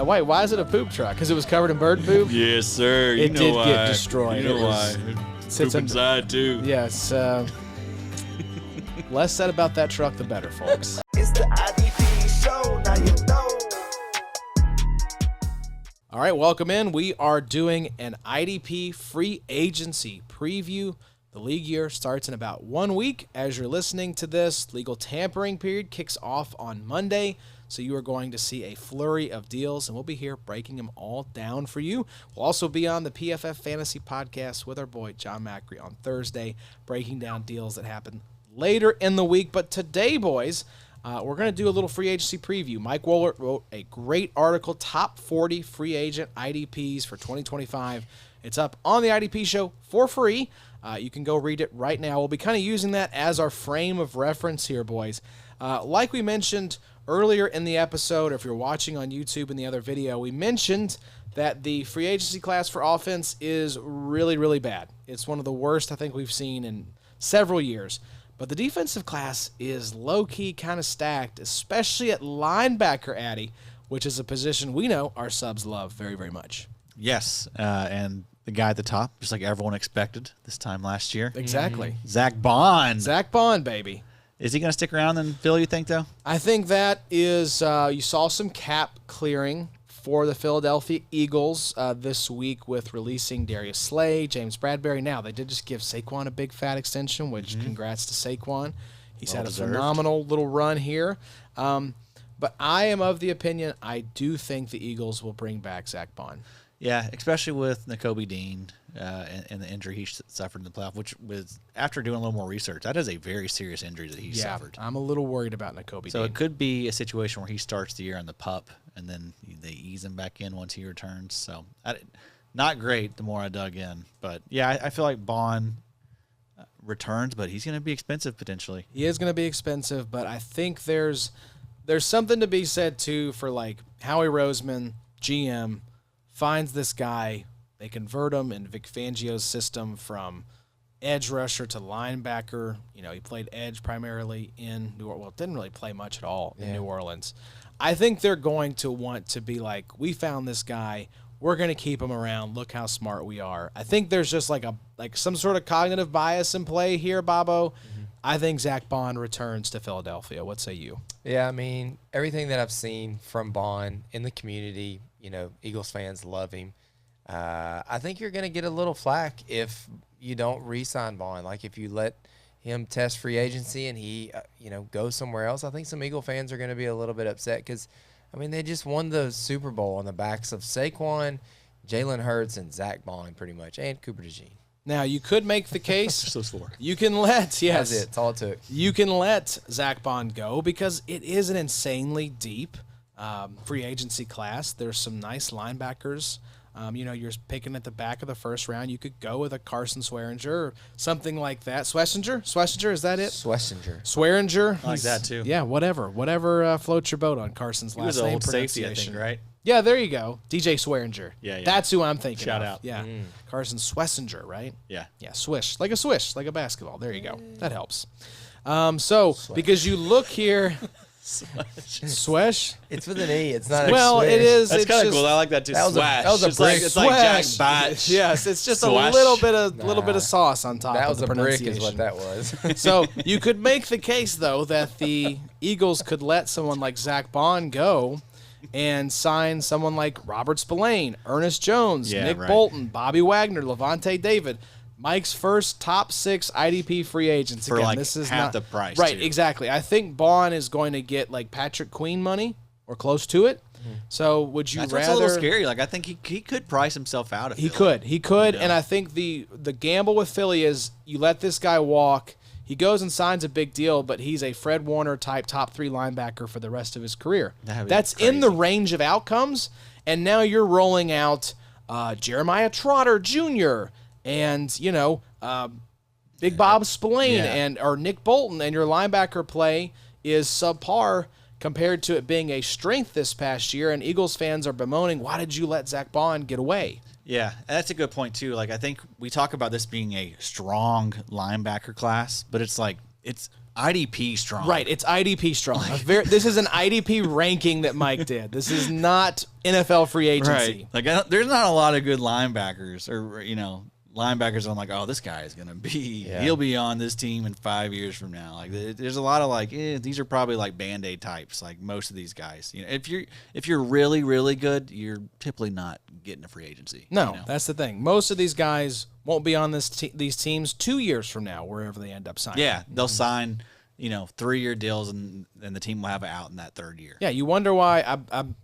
Wait, why is it a poop truck? Because it was covered in bird poop? Yes, sir. It did get destroyed. You know why. Sits Poop inside, too. Yes. Less said about that truck, the better, folks. It's the IDP show, now you know. All right, welcome in. We are doing an IDP free agency preview. The league year starts in about 1 week. As you're listening to this, legal tampering period kicks off on Monday. So you are going to see a flurry of deals, and we'll be here breaking them all down for you. We'll also be on the PFF Fantasy Podcast with our boy John Macri on Thursday, breaking down deals that happen later in the week. But today, boys, we're going to do a little free agency preview. Mike Wohlert wrote a great article, Top 40 Free Agent IDPs for 2025. It's up on the IDP show for free. You can go read it right now. We'll be kind of using that as our frame of reference here, boys. Like we mentioned earlier in the episode, or if you're watching on YouTube in the other video, we mentioned that the free agency class for offense is really, really bad. It's one of the worst I think we've seen in several years. But the defensive class is low-key kind of stacked, especially at linebacker, Addy, which is a position we know our subs love very, very much. Yes, and the guy at the top, just like everyone expected this time last year. Exactly. Zack Baun. Zack Baun, baby. Is he going to stick around in Philly, you think, though? I think that is, you saw some cap clearing for the Philadelphia Eagles this week with releasing Darius Slay, James Bradbury. Now, they did just give Saquon a big fat extension, which congrats to Saquon. He's had a phenomenal little run here. But I am of the opinion I do think the Eagles will bring back Zack Baun. Yeah, especially with Nakobe Dean and the injury he suffered in the playoff, which was, after doing a little more research, that is a very serious injury that he suffered. I'm a little worried about Nakobe Dean. So it could be a situation where he starts the year on the PUP, and then they ease him back in once he returns. So not great the more I dug in. But, yeah, I feel like Baun returns, but he's going to be expensive potentially. He is going to be expensive, but I think there's something to be said, too, for, like, Howie Roseman, GM, finds this guy. They convert him in Vic Fangio's system from edge rusher to linebacker. You know, he played edge primarily in New Orleans. Well, didn't really play much at all in New Orleans. I think they're going to want to be like, we found this guy. We're going to keep him around. Look how smart we are. I think there's just like some sort of cognitive bias in play here, Bobo. I think Zack Baun returns to Philadelphia. What say you? Yeah, I mean, everything that I've seen from Baun in the community, you know, Eagles fans love him. I think you're going to get a little flack if you don't re-sign Baun. Like, if you let him test free agency and he, goes somewhere else, I think some Eagle fans are going to be a little bit upset because, I mean, they just won the Super Bowl on the backs of Saquon, Jalen Hurts, and Zack Baun pretty much, and Cooper DeJean. Now, you could make the case. So sore. You can let, yes. That's it. That's all it took. You can let Zack Baun go because it is an insanely deep free agency class. There's some nice linebackers. You're picking at the back of the first round. You could go with a Carson Swearinger or something like that. Swessinger, is that it? Swearinger. I like that, too. Yeah, whatever floats your boat on Carson's last name. He was an old safety, I think, right? Yeah, there you go. DJ Swearinger. Yeah. That's who I'm thinking Shout of. out. Yeah. Carson Swessinger, right? Yeah. Yeah, swish. Like a basketball. There you go. That helps. Because you look here... Swish? It's with an E. It's not well, a swish. it is. That's kind of just, cool. I like that too. That was a brick. It's like Jack Batch. Yes, it's just Swash. a little bit of sauce on top. That of was the a brick, pronunciation. is what that was. So you could make the case though that the Eagles could let someone like Zack Baun go and sign someone like Robert Spillane, Ernest Jones, Nick Bolton, Bobby Wagner, Lavonte David. Mike's first top 6 IDP free agents. For Again, like this is half not, the price. Right, too. exactly. I think Baun is going to get like Patrick Queen money or close to it. So would you That's rather? what's a little scary. Like, I think he could price himself out of He Philly. could, Yeah. and I think the gamble with Philly is you let this guy walk. He goes and signs a big deal, but he's a Fred Warner type top 3 linebacker for the rest of his career. That's crazy. in the range of outcomes, and now you're rolling out Jeremiah Trotter Jr. and Big Bob Spillane or Nick Bolton, and your linebacker play is subpar compared to it being a strength this past year, and Eagles fans are bemoaning, why did you let Zack Baun get away? Yeah, that's a good point, too. Like, I think we talk about this being a strong linebacker class, but it's like it's IDP strong. Right, it's IDP strong. This is an IDP ranking that Mike did. This is not NFL free agency. Right. Like, there's not a lot of good linebackers, or linebackers. I'm like, oh, this guy is gonna be. Yeah. He'll be on this team in 5 years from now. Like, there's a lot of like, these are probably like Band-Aid types. Like most of these guys. If you're really really good, you're typically not getting a free agency. No, that's the thing. Most of these guys won't be on these teams 2 years from now, wherever they end up signing. Yeah, they'll sign 3-year deals, and the team will have it out in that third year. Yeah, you wonder why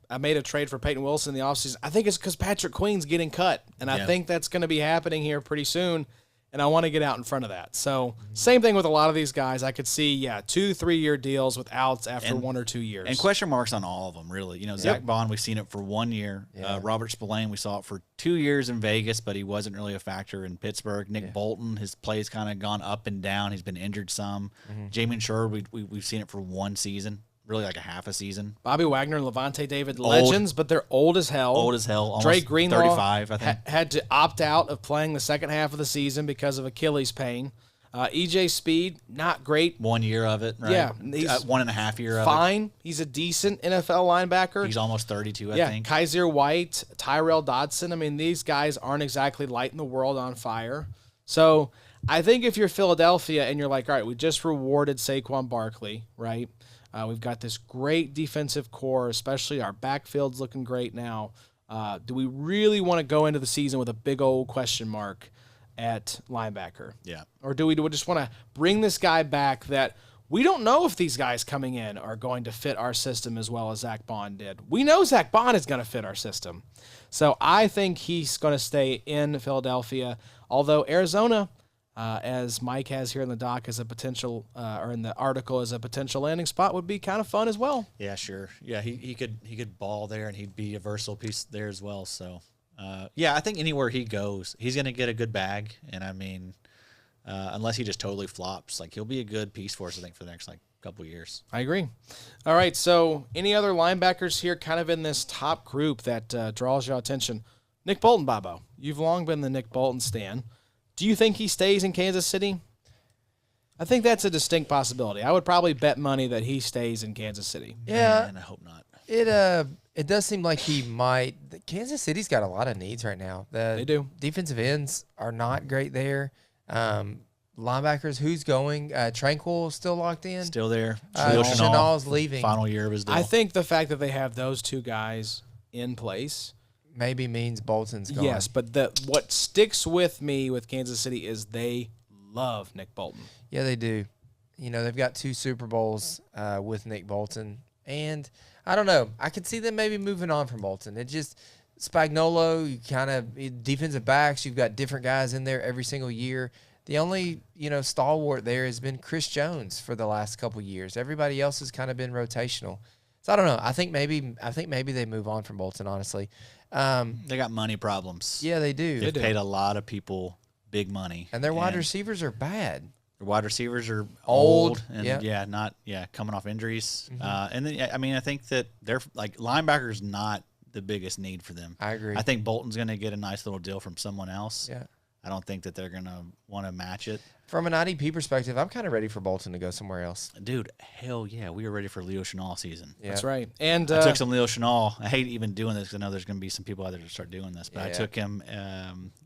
I made a trade for Peyton Wilson in the offseason. I think it's because Patrick Queen's getting cut, and I think that's going to be happening here pretty soon, and I want to get out in front of that. So same thing with a lot of these guys. I could see, 2-3-year deals with outs after 1 or 2 years. And question marks on all of them, really. Zack Baun, we've seen it for 1 year. Yeah. Robert Spillane, we saw it for 2 years in Vegas, but he wasn't really a factor in Pittsburgh. Nick Bolton, his play's kind of gone up and down. He's been injured some. Jamien Sherwood, we've seen it for 1 season, really like a half a season. Bobby Wagner and Lavonte David, legends, but they're old as hell. Almost Dre Greenlaw 35, I think. Had to opt out of playing the second half of the season because of Achilles pain. EJ Speed, not great. 1 year of it, right? Yeah, he's 1.5 year of it. Fine. He's a decent NFL linebacker. He's almost 32, I think. Kaiser White, Tyrell Dodson. I mean, these guys aren't exactly lighting the world on fire. So I think if you're Philadelphia and you're like, all right, we just rewarded Saquon Barkley, right? We've got this great defensive core, especially our backfield's looking great now. Do we really want to go into the season with a big old question mark at linebacker? Yeah. Or do we just want to bring this guy back that we don't know if these guys coming in are going to fit our system as well as Zack Baun did? We know Zack Baun is going to fit our system. So I think he's going to stay in Philadelphia, although Arizona, as Mike has here in the doc as a potential, or in the article as a potential landing spot, would be kind of fun as well. Yeah, sure. Yeah, he could ball there, and he'd be a versatile piece there as well. So, I think anywhere he goes, he's going to get a good bag. And I mean, unless he just totally flops, like he'll be a good piece for us, I think, for the next couple years. I agree. All right, so any other linebackers here kind of in this top group that draws your attention? Nick Bolton, Bobo. You've long been the Nick Bolton stan. Do you think he stays in Kansas City? I think that's a distinct possibility. I would probably bet money that he stays in Kansas City. Yeah, Man, I hope not. It does seem like he might. Kansas City's got a lot of needs right now. They do. Defensive ends are not great there. Linebackers, who's going? Tranquil still locked in. Still there. Chenal's leaving. Final year of his deal. I think the fact that they have those two guys in place maybe means Bolton's gone. Yes, but what sticks with me with Kansas City is they love Nick Bolton. Yeah, they do. They've got 2 Super Bowls with Nick Bolton. And I don't know. I could see them maybe moving on from Bolton. It just Spagnuolo, you kind of defensive backs, you've got different guys in there every single year. The only, stalwart there has been Chris Jones for the last couple years. Everybody else has kind of been rotational. So I don't know. I think maybe they move on from Bolton, honestly. They got money problems. Yeah, they do. They've paid a lot of people big money. And their wide receivers are bad. Their wide receivers are old and coming off injuries. Mm-hmm. And then I think that they're like linebackers not the biggest need for them. I agree. I think Bolton's going to get a nice little deal from someone else. Yeah. I don't think that they're going to want to match it. From an IDP perspective, I'm kind of ready for Bolton to go somewhere else. Dude, hell yeah. We were ready for Leo Chenal season. Yeah. That's right. And I took some Leo Chenal. I hate even doing this because I know there's going to be some people out there to start doing this. But Yeah. I took him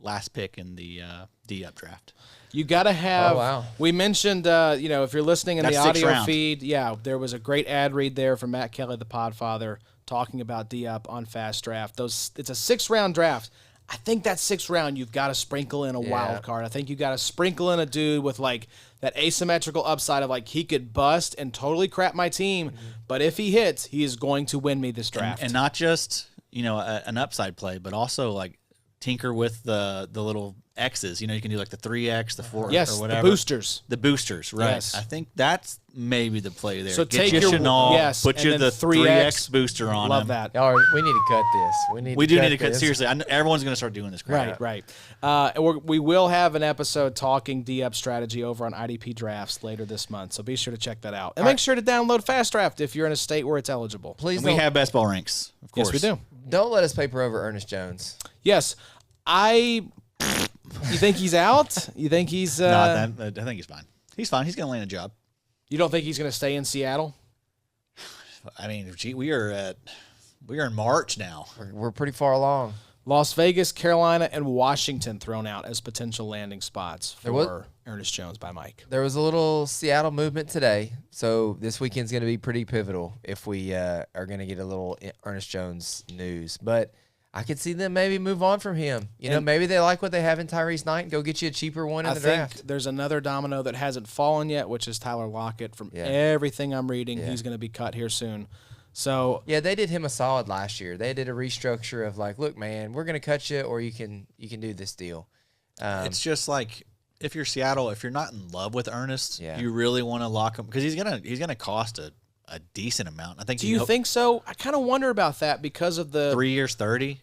last pick in the D-Up draft. you got to have. Oh, wow. We mentioned, if you're listening in That's the sixth audio round. feed, there was a great ad read there from Matt Kelly, the Podfather, talking about D-Up on FastDraft. It's a 6-round draft. I think that 6th round, you've got to sprinkle in a wild card. I think you got to sprinkle in a dude with like that asymmetrical upside of like he could bust and totally crap my team, but if he hits, he is going to win me this draft. And not just an upside play, but also like tinker with the little X's. You can do like the 3X, the 4, yes, or whatever. the boosters, right? Yes. I think that's maybe the play there. So Get take you your Chenal, put and you then the 3X booster on Love him. that. Y'all, we need to cut this. We do need to cut. Seriously, everyone's going to start doing this crap. Right. And we will have an episode talking D-Up strategy over on IDP drafts later this month, so be sure to check that out. And make sure to download FastDraft if you're in a state where it's eligible. Please And we have best ball ranks, of course. Yes, we do. Don't let us paper over Ernest Jones. Yes. You think he's out? You think he's... No, I think he's fine. He's fine. He's going to land a job. You don't think he's going to stay in Seattle? I mean, gee, we are in March now. We're pretty far along. Las Vegas, Carolina, and Washington thrown out as potential landing spots for Ernest Jones by Mike. There was a little Seattle movement today, so this weekend's going to be pretty pivotal if we are going to get a little Ernest Jones news. But I could see them maybe move on from him. You know, maybe they like what they have in Tyrese Knight and go get you a cheaper one in the draft. I think there's another domino that hasn't fallen yet, which is Tyler Lockett. From everything I'm reading, he's going to be cut here soon. So yeah, they did him a solid last year. They did a restructure of like, look, man, we're going to cut you, or you can do this deal. It's just like if you're Seattle, if you're not in love with Ernest, you really want to lock him because he's gonna cost a decent amount. I think. Do you think so? I kind of wonder about that because of the 3 years, 30.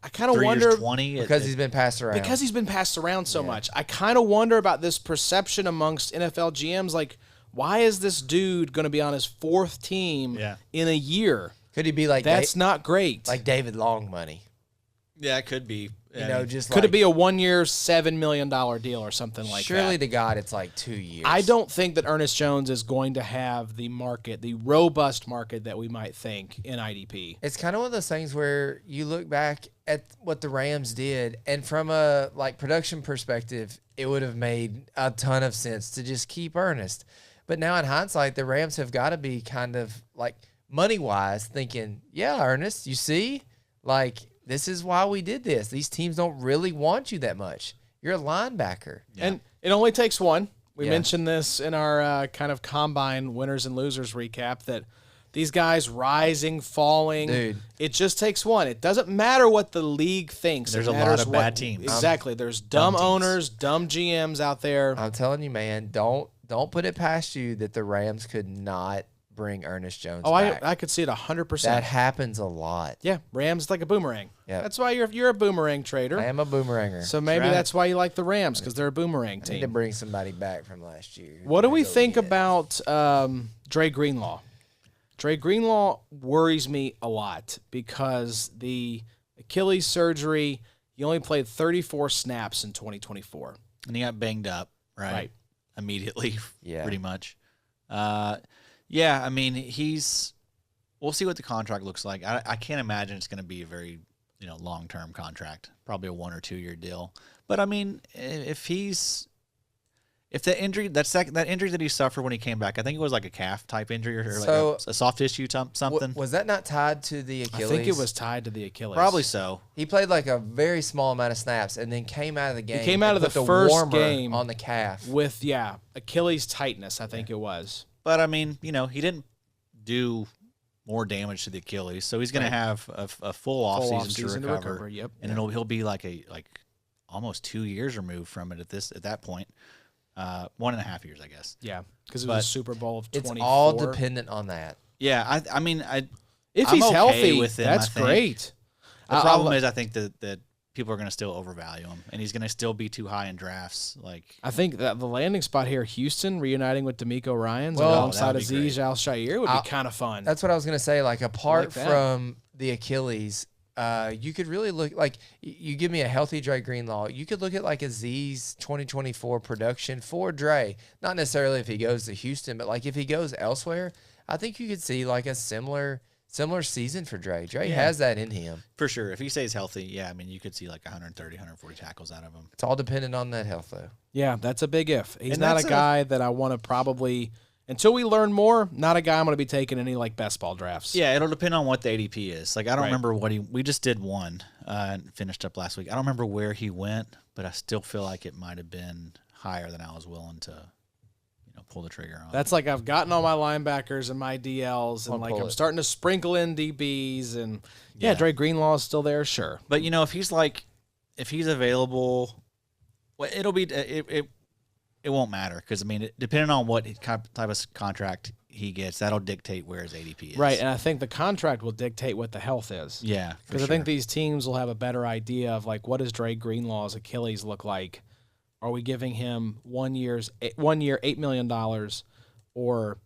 I kind of wonder 3 years, 20 because he's been passed around. Because he's been passed around so much. I kind of wonder about this perception amongst NFL GMs, like. Why is this dude going to be on his 4th team in a year? Could he be like that's not great? Like David Long money. Yeah, it could be. You know, just could it be a 1-year, $7 million deal or something like that? Surely to God, it's like 2 years. I don't think that Ernest Jones is going to have the market, the robust market that we might think in IDP. It's kind of one of those things where you look back at what the Rams did, and from a like production perspective, it would have made a ton of sense to just keep Ernest. But now in hindsight, the Rams have got to be kind of like money-wise thinking, yeah, Ernest, you see, like this is why we did this. These teams don't really want you that much. You're a linebacker. Yeah. And it only takes one. We mentioned this in our kind of combine winners and losers recap that these guys rising, falling. Dude. It just takes one. It doesn't matter what the league thinks. There's a lot of bad teams. Exactly. There's dumb owners, dumb GMs out there. I'm telling you, man, don't put it past you that the Rams could not bring Ernest Jones back. I could see it 100%. That happens a lot. Yeah, Rams like a boomerang. Yeah, that's why you're a boomerang trader. I am a boomeranger. So maybe that's why you like the Rams, because they're a boomerang team. I need to bring somebody back from last year. What do we think about Dre Greenlaw? Dre Greenlaw worries me a lot because the Achilles surgery, he only played 34 snaps in 2024. And he got banged up, right? Immediately, pretty much. I mean, we'll see what the contract looks like. I can't imagine it's going to be a very, long-term contract, probably a 1 or 2 year deal. But I mean, if the injury, that injury that he suffered when he came back, I think it was like a calf type injury or like a soft tissue something. Was that not tied to the Achilles? I think it was tied to the Achilles. Probably so. He played like a very small amount of snaps and then came out of the game. He came out of the first game on the calf with Achilles tightness, I think it was. But I mean, he didn't do more damage to the Achilles, so he's going to have a full offseason to recover. Yep. And he'll be like almost 2 years removed from it at that point. 1.5 years, I guess. Yeah, because it was a Super Bowl of 24. It's all dependent on that. Yeah, I mean, if I'm he's okay healthy, with him, that's great. The problem is, I think that people are going to still overvalue him, and he's going to still be too high in drafts. I think that the landing spot here, Houston reuniting with D'Amico Ryans alongside Azeez Al-Shaair would be kind of fun. That's what I was going to say. Like apart from the Achilles. You could really look like you give me a healthy Dre Greenlaw. You could look at like Azeez 2024 production for Dre. Not necessarily if he goes to Houston, but like if he goes elsewhere, I think you could see like a similar season for Dre. Dre has that in him. For sure. If he stays healthy, I mean, you could see like 130, 140 tackles out of him. It's all dependent on that health, though. Yeah, that's a big if. He's not a guy that I want to probably – until we learn more, not a guy I'm going to be taking any like best ball drafts. Yeah, it'll depend on what the ADP is. Like I don't remember what we just did one and finished up last week. I don't remember where he went, but I still feel like it might have been higher than I was willing to pull the trigger on. That's like I've gotten all my linebackers and my DLs and I'm starting to sprinkle in DBs and Dre Greenlaw is still there, sure. But if he's available, well, it'll be it won't matter because, I mean, depending on what type of contract he gets, that'll dictate where his ADP is. Right, and I think the contract will dictate what the health is. Yeah, because I think these teams will have a better idea of, like, what does Dre Greenlaw's Achilles look like? Are we giving him 1 year, $8 million, or,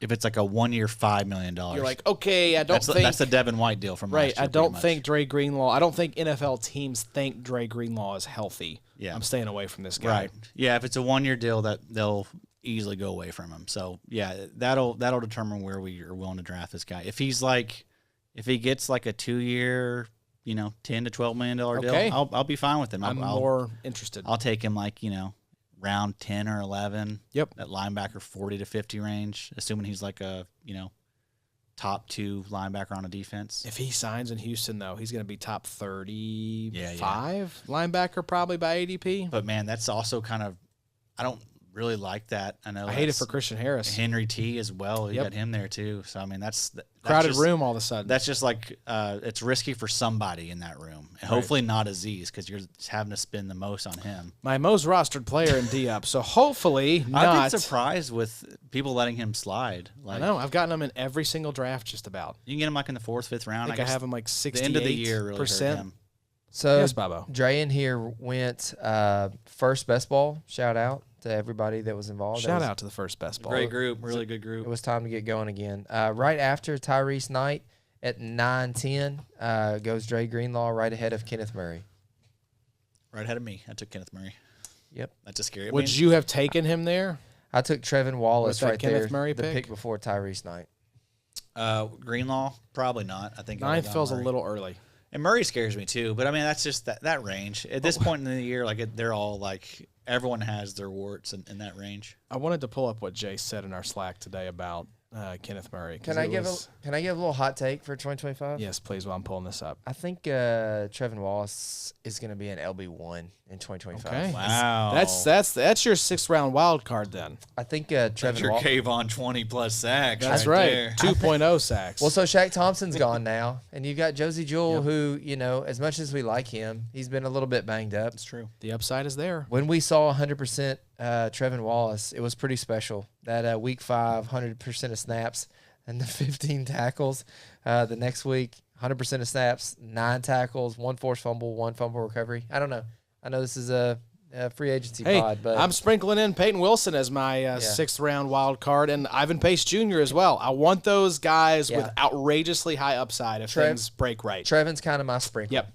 if it's like a 1 year, $5 million. You're like, okay, I don't think... That's the Devin White deal from last year. I don't think Dre Greenlaw... I don't think NFL teams think Dre Greenlaw is healthy. Yeah. I'm staying away from this guy. Right. Yeah, if it's a 1 year deal, that they'll easily go away from him. So yeah, that'll determine where we are willing to draft this guy. If he gets like a 2-year, $10 to $12 million deal, I'll be fine with him. I'm more interested. I'll take him like round 10 or 11. Yep. That linebacker 40 to 50 range, assuming he's like a top 2 linebacker on a defense. If he signs in Houston, though, he's going to be top 35 linebacker probably by ADP. But man, that's also kind of, I don't really like that. I know I hate it for Christian Harris. Henry T as well. You got him there too. So I mean, that's crowded room all of a sudden. That's just like it's risky for somebody in that room, and hopefully not Aziz because you're having to spend the most on him. My most rostered player in D-Up, so hopefully not. I've been surprised with people letting him slide. Like, I know I've gotten him in every single draft just about. You can get him like in the 4th, 5th round. I think I have him like 68%. The end of the year really hurt him. So yes, Bobo. Dre in here went first best ball. Shout out to everybody that was involved. Shout out to the first best ball. Great group, really good group. It was time to get going again. Right after Tyrese Knight at 9-10 goes Dre Greenlaw right ahead of Kenneth Murray. Right ahead of me. I took Kenneth Murray. Yep. That's a scary. Would you have taken him there? I took Tre'von Wallace right Kenneth there. Murray the pick? pick before Tyrese Knight. Greenlaw? Probably not. I think 9th feels a little early. And Murray scares me too, but I mean that's just that range. At this point in the year, they're all like everyone has their warts in that range. I wanted to pull up what Jay said in our Slack today about Kenneth Murray. Can I give a little hot take for 2025? Yes, please. While I'm pulling this up, I think Tre'von Wallace is going to be an LB1 in 2025. Okay. Wow, that's your 6th round wild card then. I think that's Tre'von your Wallace. Kayvon 20+ sacks. That's right. There. 2.0 sacks. Well, so Shaq Thompson's gone now, and you've got Josie Jewell, who as much as we like him, he's been a little bit banged up. It's true. The upside is there. When we saw 100% Tre'von Wallace, it was pretty special. That week 5, 100% of snaps and the 15 tackles. The next week, 100% of snaps, 9 tackles, 1 forced fumble, 1 fumble recovery. I don't know. I know this is a free agency pod, but I'm sprinkling in Peyton Wilson as my 6th round wild card and Ivan Pace Jr. as well. I want those guys with outrageously high upside if things break right. Trevon's kind of my sprinkle. Yep.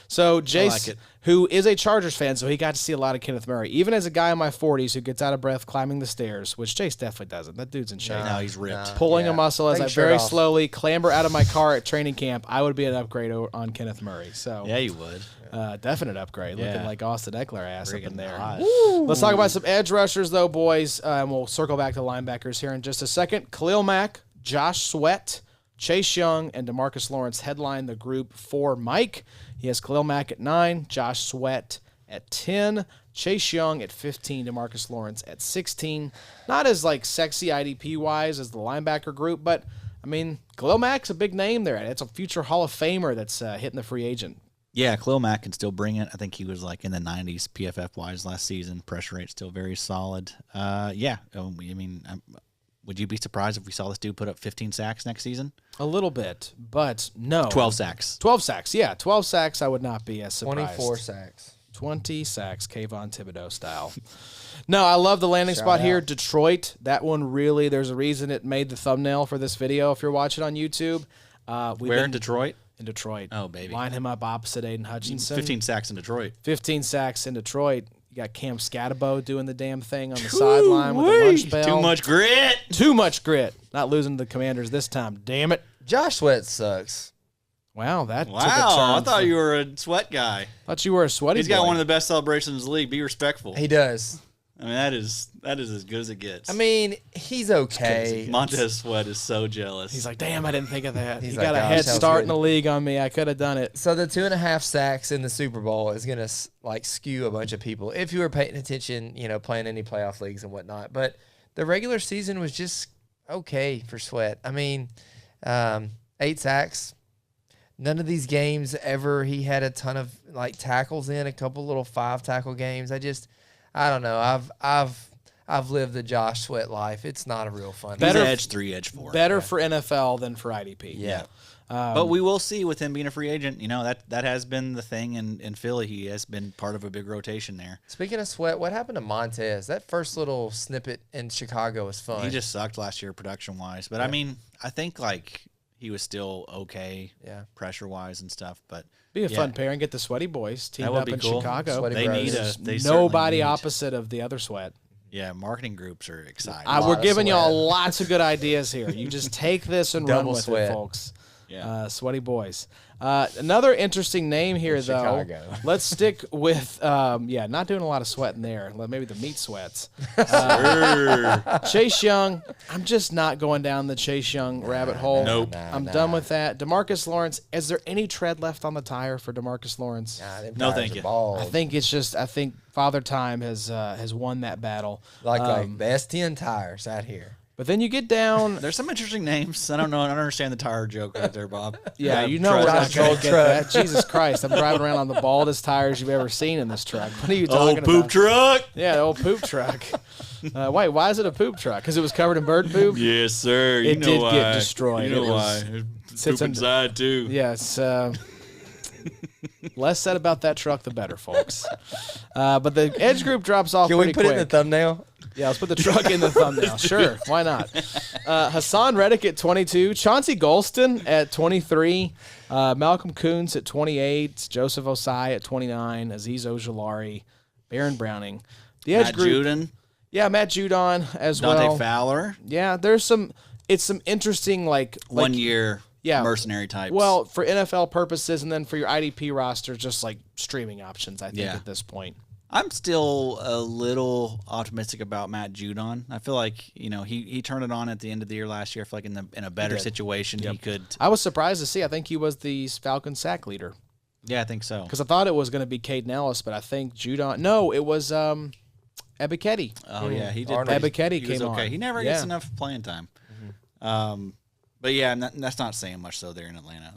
So Jace, who is a Chargers fan, so he got to see a lot of Kenneth Murray, even as a guy in my 40s who gets out of breath climbing the stairs, which Jace definitely doesn't. That dude's in shape. No, he's ripped. Pulling a muscle as I very slowly clamber out of my car at training camp, I would be an upgrade on Kenneth Murray. So yeah, you would. Definite upgrade. Looking like Austin Eckler ass up in there. Let's talk about some edge rushers, though, boys. And we'll circle back to linebackers here in just a second. Khalil Mack, Josh Sweat, Chase Young, and DeMarcus Lawrence headline the group for Mike. He has Khalil Mack at 9, Josh Sweat at 10, Chase Young at 15, DeMarcus Lawrence at 16. Not as sexy IDP-wise as the linebacker group, but, I mean, Khalil Mack's a big name there. It's a future Hall of Famer that's hitting the free agent. Yeah, Khalil Mack can still bring it. I think he was in the 90s PFF-wise last season. Pressure rate still very solid. Would you be surprised if we saw this dude put up 15 sacks next season? A little bit, but no. 12 sacks. 12 sacks, yeah. 12 sacks, I would not be as surprised. 24 sacks. 20 sacks, Kayvon Thibodeau style. No, I love the landing spot here. Detroit, that one really, there's a reason it made the thumbnail for this video if you're watching on YouTube. Where in Detroit? In Detroit. Oh, baby. Line him up opposite Aiden Hutchinson. 15 sacks in Detroit. 15 sacks in Detroit. You got Cam Scatterbo doing the damn thing on the sideline with the lunch bell. Too much grit. Too much grit. Not losing to the Commanders this time. Damn it. Josh Sweat sucks. Wow, that took a turn. I thought you were a sweat guy. Thought you were a sweaty He's got one of the best celebrations in the league. Be respectful. He does. I mean, that is as good as it gets. I mean, he's okay. Montez Sweat is so jealous. He's like, damn, I didn't think of that. He's He like, got a gosh, head that was start good. in the league on me. I could have done it. So the 2.5 sacks in the Super Bowl is going to skew a bunch of people if you were paying attention, playing any playoff leagues and whatnot. But the regular season was just okay for Sweat. I mean, 8 sacks. None of these games ever he had a ton of tackles in, a couple little 5 tackle games. I don't know. I've lived the Josh Sweat life. It's not a real fun. Better edge 3, edge 4. Better for NFL than for IDP. Yeah. But we will see with him being a free agent. That has been the thing in Philly. He has been part of a big rotation there. Speaking of Sweat, what happened to Montez? That first little snippet in Chicago was fun. He just sucked last year production-wise. But, I mean, I think, he was still okay pressure-wise and stuff. But Be a fun pairing. Get the Sweaty Boys teamed would up be in cool. Chicago. Sweaty They Bros. need There's they nobody certainly need. opposite of the other Sweat. Yeah, marketing groups are excited. We're giving y'all lots of good ideas here. You just take this and run with it, folks. Yeah. Sweaty boys. Another interesting name here, though. Chicago. Let's stick with, not doing a lot of sweating there. Maybe the meat sweats. Chase Young. I'm just not going down the Chase Young rabbit hole. Nope. I'm done with that. DeMarcus Lawrence. Is there any tread left on the tire for DeMarcus Lawrence? No, thank you. I think Father Time has won that battle. Like the S10 tires out here. But then you get down. There's some interesting names. I don't know. I don't understand the tire joke right there, Bob. Yeah, you know we're not going to get that. Jesus Christ, I'm driving around on the baldest tires you've ever seen in this truck. What are you talking about? Old poop truck. Yeah, the old poop truck. Wait, why is it a poop truck? Because it was covered in bird poop? Yes, sir. It did get destroyed. You know why. Poop inside, too. Yes. Less said about that truck, the better, folks. But the Edge group drops off pretty quick. Can we put it in the thumbnail? Yeah, let's put the truck in the thumbnail. Sure, why not? Hassan Reddick at 22, Chauncey Golston at 23, Malcolm Koonce at 28, Joseph Osai at 29, Azeez Ojulari, Baron Browning. The Edge group. Judon. Yeah, Matt Judon as Dante well. Fowler. Yeah, it's some interesting 1 year mercenary types. Well, for NFL purposes and then for your IDP roster, just like streaming options, I think, at this point. I'm still a little optimistic about Matt Judon. I feel like, he turned it on at the end of the year last year. I feel like in a better situation, he could. I was surprised to see. I think he was the Falcons sack leader. Yeah, I think so. Because I thought it was going to be Caden Ellis, but I think Judon. No, it was Ebiketie. Oh, yeah. He did. Ebiketie came okay. on. He never gets enough playing time. Mm-hmm. But yeah, that's not saying much though. There in Atlanta,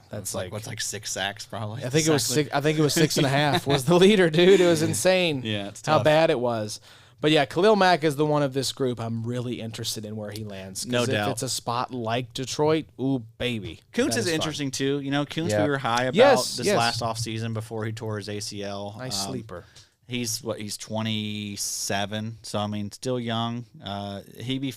that's what's 6 sacks probably. I think it was 6. I think it was 6.5. Was the leader, dude? It was insane. Yeah, it's tough. How bad it was. But yeah, Khalil Mack is the one of this group I'm really interested in where he lands. No doubt. If it's a spot like Detroit, ooh baby. Koonce is interesting too. Koonce we were high about this last offseason before he tore his ACL. Nice sleeper. He's 27, so I mean still young. He'd be.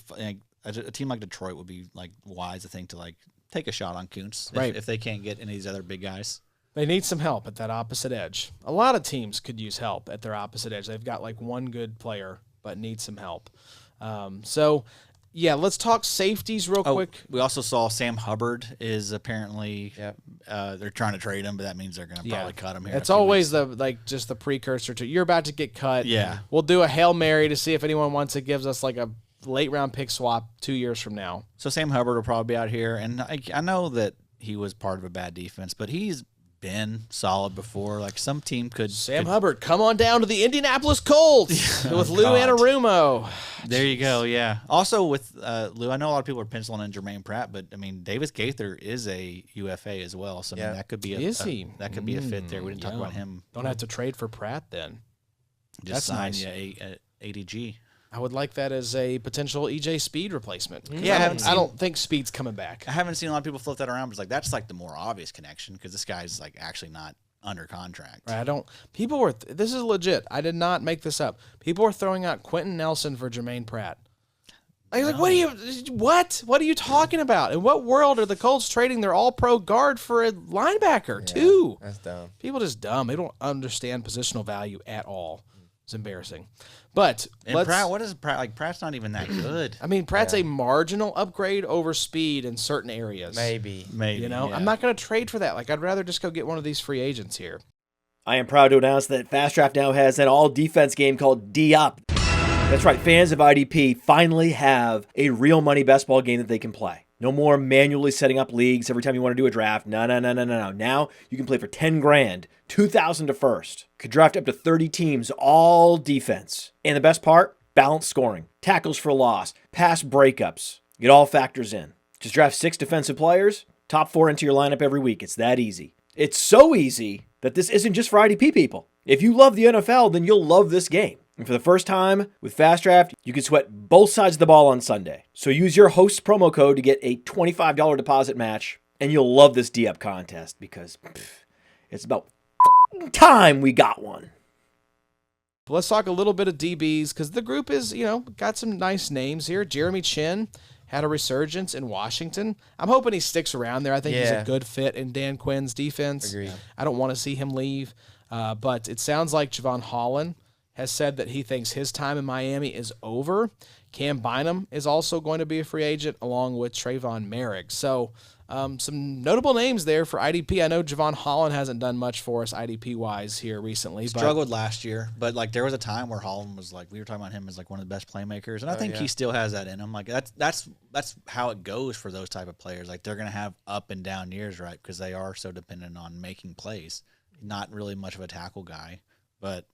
A team like Detroit would be wise, I think, to take a shot on Koonce if they can't get any of these other big guys. They need some help at that opposite edge. A lot of teams could use help at their opposite edge. They've got one good player, but need some help. Let's talk safeties real quick. We also saw Sam Hubbard is apparently they're trying to trade him, but that means they're going to probably cut him here. It's always just the precursor to you're about to get cut. Yeah, we'll do a Hail Mary to see if anyone wants it. Gives us a late round pick swap 2 years from now. So Sam Hubbard will probably be out here, and I know that he was part of a bad defense, but he's been solid before. Some team could. Hubbard, come on down to the Indianapolis Colts with Lou Anarumo. There you go. Yeah. Also with Lou, I know a lot of people are penciling in Jermaine Pratt, but I mean Davis Gaither is a UFA as well, so I mean, that could be that could be a fit there. We didn't talk about him. Don't have to trade for Pratt then. Just sign a ADG. I would like that as a potential EJ Speed replacement. Yeah, I don't think Speed's coming back. I haven't seen a lot of people float that around, but that's the more obvious connection because this guy's actually not under contract. Right, people were, this is legit. I did not make this up. People were throwing out Quentin Nelson for Jermaine Pratt. What are you talking about? In what world are the Colts trading their all-pro guard for a linebacker too? That's dumb. People just dumb. They don't understand positional value at all. It's embarrassing. But Pratt, what is Pratt? Pratt's not even that good. I mean, Pratt's a marginal upgrade over Speed in certain areas. Maybe. I'm not going to trade for that. I'd rather just go get one of these free agents here. I am proud to announce that FastDraft now has an all-defense game called D-Up. That's right, fans of IDP finally have a real money best ball game that they can play. No more manually setting up leagues every time you want to do a draft. No. Now you can play for $10,000, $2,000 to first. Could draft up to 30 teams, all defense. And the best part, balanced scoring, tackles for loss, pass breakups. It all factors in. Just draft 6 defensive players, top 4 into your lineup every week. It's that easy. It's so easy that this isn't just for IDP people. If you love the NFL, then you'll love this game. And for the first time with FastDraft, you can sweat both sides of the ball on Sunday. So use your host promo code to get a $25 deposit match, and you'll love this D-Up contest because it's about time we got one. Let's talk a little bit of DBs because the group is, got some nice names here. Jeremy Chinn had a resurgence in Washington. I'm hoping he sticks around there. I think he's a good fit in Dan Quinn's defense. Agreed. I don't want to see him leave. But it sounds like Jevon Holland has said that he thinks his time in Miami is over. Cam Bynum is also going to be a free agent along with Tre'von Moehrig. So some notable names there for IDP. I know Jevon Holland hasn't done much for us IDP-wise here recently. Struggled last year, but like there was a time where Holland was like, we were talking about him as like one of the best playmakers, and I think he still has that in him. Like that's how it goes for those type of players. Like they're gonna have up and down years, right? Because they are so dependent on making plays. Not really much of a tackle guy, but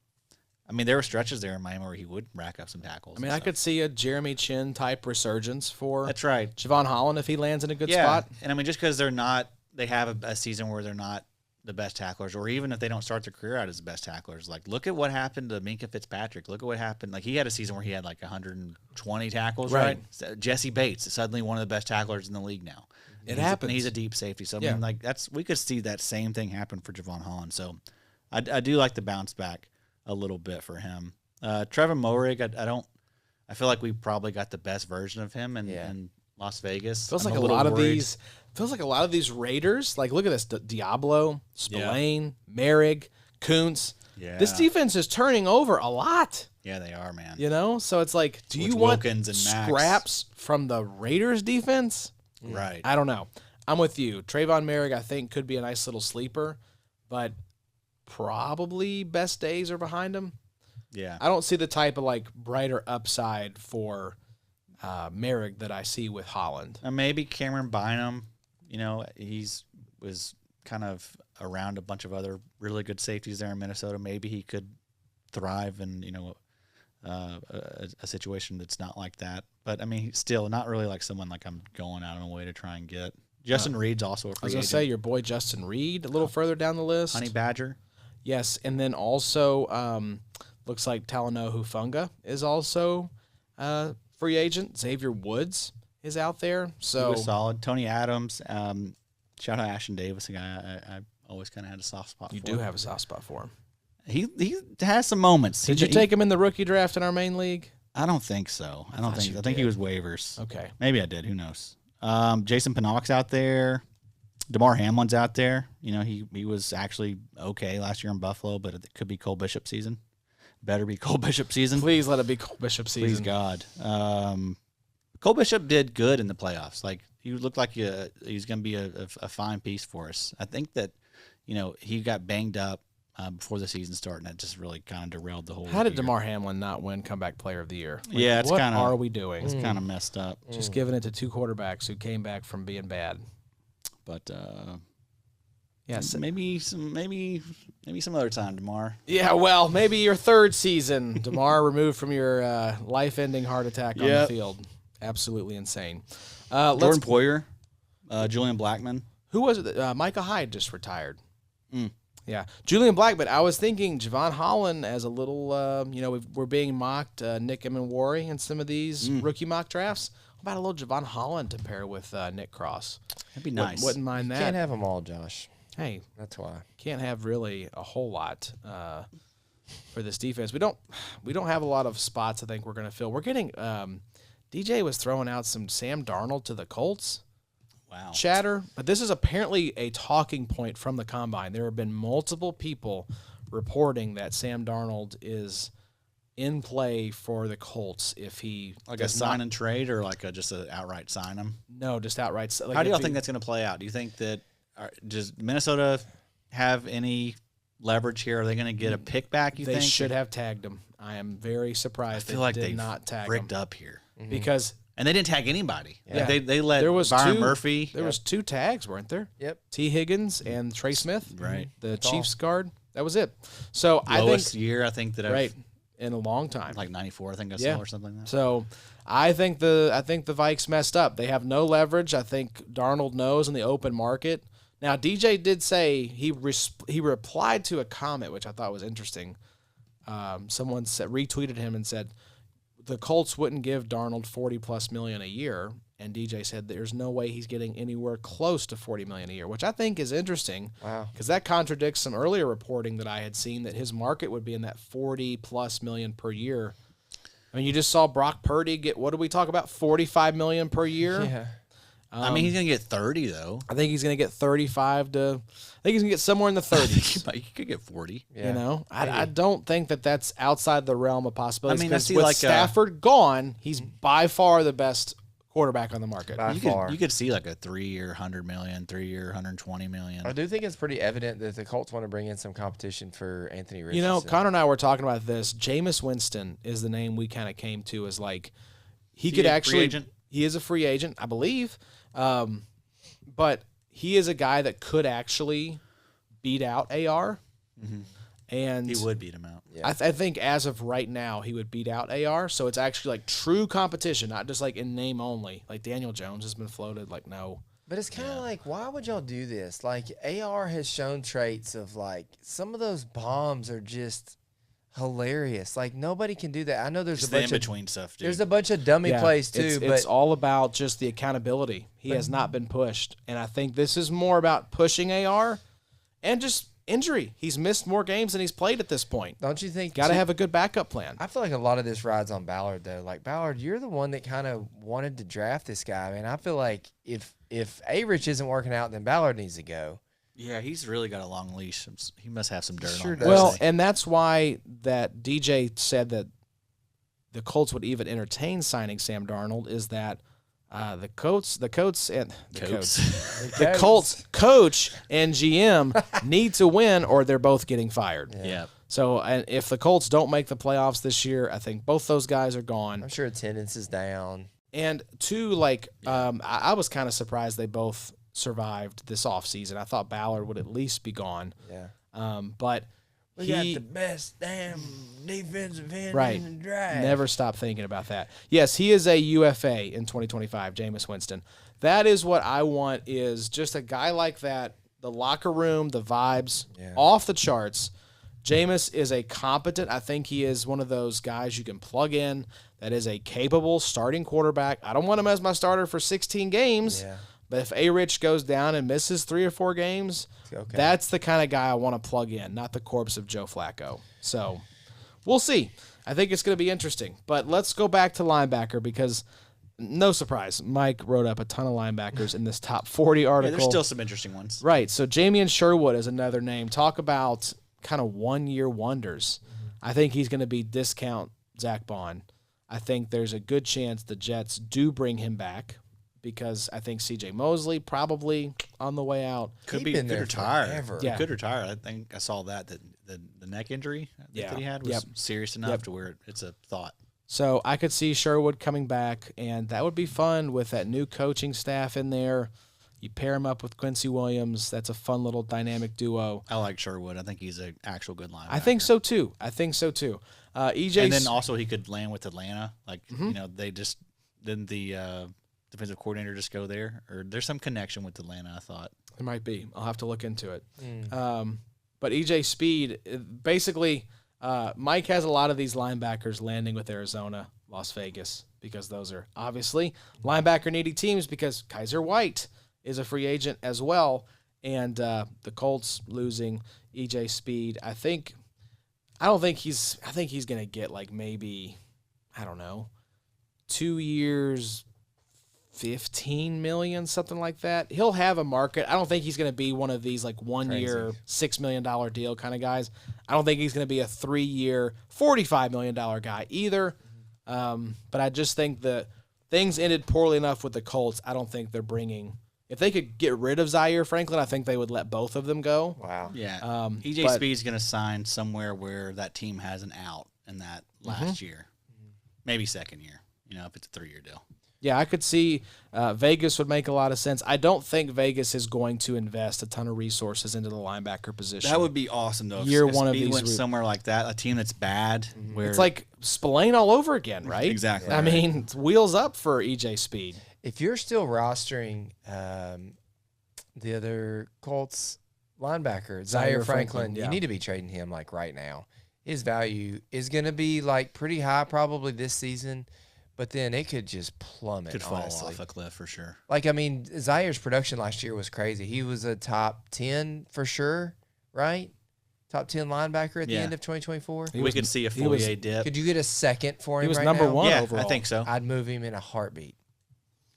I mean, there were stretches there in Miami where he would rack up some tackles. I mean, I could see a Jeremy Chinn type resurgence for that's right. Jevon Holland if he lands in a good spot. And I mean, just because they have a season where they're not the best tacklers, or even if they don't start their career out as the best tacklers, like look at what happened to Minkah Fitzpatrick. Look at what happened. Like he had a season where he had like 120 tackles, right? So Jesse Bates is suddenly one of the best tacklers in the league now. It happens. And he's a deep safety. So I mean, like we could see that same thing happen for Jevon Holland. So I do like the bounce back a little bit for him. Tre'von Moehrig, I feel like we probably got the best version of him in Las Vegas. Feels like a lot of these Raiders. Like look at this: Diablo, Spillane, Moehrig, Koonce. Yeah. This defense is turning over a lot. Yeah, they are, man. You know, so it's like, do With you want Wilkins and Max. scraps from the Raiders defense? Right. I don't know. I'm with you. Tre'von Moehrig, I think, could be a nice little sleeper, but probably best days are behind him. Yeah. I don't see the type of like brighter upside for Moehrig that I see with Holland. And maybe Cameron Bynum, you know, was kind of around a bunch of other really good safeties there in Minnesota. Maybe he could thrive in, you know, a situation that's not like that. But I mean, still not really like someone like I'm going out of my way to try and get. Justin Reed's also a free I was going to say your boy Justin Reed a little further down the list. Honey Badger. Yes, and then also looks like Talanoa Hufanga is also free agent. Xavier Woods is out there. So He was solid. Tony Adams. Shout out Ashton Davis, a guy I always kind of had a soft spot for. You do have a soft spot for him. He has some moments. Did you take him in the rookie draft in our main league? I don't think so. I think he was waivers. Okay. Maybe I did. Who knows? Jason Pinnock's out there. DeMar Hamlin's out there. You know, he was actually okay last year in Buffalo, but it could be Cole Bishop season. Better be Cole Bishop season. Please let it be Cole Bishop season. Please God. Cole Bishop did good in the playoffs. Like he looked like he's going to be a fine piece for us. I think that, you know, he got banged up before the season started, and that just really kind of derailed the whole. How did year. DeMar Hamlin not win Comeback Player of the Year? Like, Yeah, it's what kind of. are we doing? It's kind of messed up. Just giving it to two quarterbacks who came back from being bad. But Yes, maybe some other time, DeMar. Yeah, well, maybe your third season, DeMar, removed from your life-ending heart attack on the field. Absolutely insane. Jordan Poyer, Julian Blackmon. Who was it? Micah Hyde just retired. Yeah, Julian Blackmon. I was thinking Jevon Holland as a little, we're being mocked, Nick Emenwari in some of these rookie mock drafts. How about a little Jevon Holland to pair with Nick Cross? That'd be nice. Wouldn't mind that. Can't have them all, Josh. Hey, That's why. can't have really a whole lot for this defense. We don't have a lot of spots I think we're going to fill. We're getting DJ was throwing out some Sam Darnold to the Colts. Wow. Chatter, but this is apparently a talking point from the combine. There have been multiple people reporting that Sam Darnold is in play for the Colts if he Like a sign and trade, or like just an outright sign him? No, just outright. Like How do y'all if think that's going to play out? Do you think that does Minnesota have any leverage here? Are they going to get a pick back? You they think should have tagged him? I am very I surprised feel they like did they not tag him rigged up here because and they didn't tag anybody. Yeah. Like they let there was Byron two, Murphy. There was two tags, weren't there? Yep. T. Higgins and Trey Smith. Right. The Chiefs guard. That was it. So lowest I think year I think that right I've in a long time. like 94. I think I saw Yeah. or something like that. So I think the Vikes messed up. They have no leverage. I think Darnold knows in the open market. Now DJ did say he replied to a comment which I thought was interesting. Someone retweeted him and said the Colts wouldn't give Darnold $40+ million a year, and DJ said there's no way he's getting anywhere close to $40 million a year, which I think is interesting. Wow. Because that contradicts some earlier reporting that I had seen that his market would be in that $40+ million per year. I mean, you just saw Brock Purdy get, what did we talk about, $45 million per year? I mean, he's going to get 30, though. I think he's going to get 35 to. I think he's going to get somewhere in the 30s. He could get 40. Yeah. You know, I don't think that's outside the realm of possibilities. I mean, I see with like Stafford gone, he's by far the best quarterback on the market. By far. You could see like a 3-year, $100 million, 3-year, $120 million. I do think it's pretty evident that the Colts want to bring in some competition for Anthony Richardson. You know, Connor and I were talking about this. Jameis Winston is the name we kind of came to as like he could actually. Free agent? He is a free agent, I believe, but he is a guy that could actually beat out AR, and He would beat him out. Yeah. I think as of right now he would beat out AR. So it's actually like true competition, not just like in name only. Like Daniel Jones has been floated. Like no. But it's kind of like, why would y'all do this? Like, AR has shown traits of, like, some of those bombs are just hilarious. Like, nobody can do that. I know there's Just a the bunch of in-between stuff, dude. there's a bunch of dummy plays too, it's, but it's all about just the accountability. He has not been pushed, and I think this is more about pushing AR and just injury. He's missed more games than he's played at this point. don't you think? Got to have a good backup plan. I feel like a lot of this rides on Ballard though. Like, Ballard, you're the one that kind of wanted to draft this guy, man. I feel like if A-Rich isn't working out, then Ballard needs to go. Yeah, he's really got a long leash. He must have some dirt Sure on him. does. Well, and that's why that DJ said that the Colts would even entertain signing Sam Darnold is that the Colts coach and GM need to win or they're both getting fired. Yeah. So and if the Colts don't make the playoffs this year, I think both those guys are gone. I'm sure attendance is down. And two, like I was kind of surprised they both survived this offseason. I thought Ballard would at least be gone. Yeah. But We he got the best damn defensive end right. in the draft. Never stop thinking about that. Yes, he is a UFA in 2025, Jameis Winston. That is what I want is just a guy like that, the locker room, the vibes, off the charts. Jameis is a competent, I think he is one of those guys you can plug in that is a capable starting quarterback. I don't want him as my starter for 16 games. Yeah. But if A-Rich goes down and misses 3 or 4 games, Okay. that's the kind of guy I want to plug in, not the corpse of Joe Flacco. So we'll see. I think it's going to be interesting. But let's go back to linebacker because, no surprise, Mike wrote up a ton of linebackers in this top 40 article. Yeah, there's still some interesting ones. Right. So Jamien Sherwood is another name. Talk about kind of one-year wonders. I think he's going to be discount Zack Baun. I think there's a good chance the Jets do bring him back because I think C.J. Mosley probably on the way out. Could been there retire. forever. Yeah. Could retire. I think I saw that the neck injury that he had was serious enough to where it's a thought. So I could see Sherwood coming back, and that would be fun with that new coaching staff in there. You pair him up with Quincy Williams. That's a fun little dynamic duo. I like Sherwood. I think he's an actual good linebacker. I think so too. EJ, And then also he could land with Atlanta. Like, they just didn't the defensive coordinator just go there? Or there's some connection with Atlanta, I thought. There might be. I'll have to look into it. But EJ Speed, basically, Mike has a lot of these linebackers landing with Arizona, Las Vegas, because those are obviously linebacker-needy teams because Kaiser White is a free agent as well. And the Colts losing EJ Speed, I think he's going to get like maybe, I don't know, 2 years, $15 million, something like that. He'll have a market. I don't think he's going to be one of these like 1 year, $6 million deal kind of guys. I don't think he's going to be a 3 year, $45 million guy either. But I just think that things ended poorly enough with the Colts. I don't think they're bringing. If they could get rid of Zaire Franklin, I think they would let both of them go. Wow. Yeah. But- Speed's going to sign somewhere where that team has an out in that last year. Maybe second year, if it's a 3-year deal. Yeah, I could see Vegas would make a lot of sense. I don't think Vegas is going to invest a ton of resources into the linebacker position. That would be awesome, though. Year if one of Speed these went somewhere like that, a team that's bad. Where It's like Spillane all over again, right? Exactly. I mean, it's wheels up for EJ Speed. If you're still rostering the other Colts linebacker, Zaire Franklin, yeah. you need to be trading him like right now. His value is going to be like pretty high probably this season, but then it could just plummet. could fall honestly. off a cliff for sure. Like, I mean, Zaire's production last year was crazy. He was a top 10 for sure, right? Top 10 linebacker at the Yeah. end of 2024. We could see a he was- Fourier dip. Could you get a second for him He was right number now? one Yeah, overall. I think so. I'd move him in a heartbeat.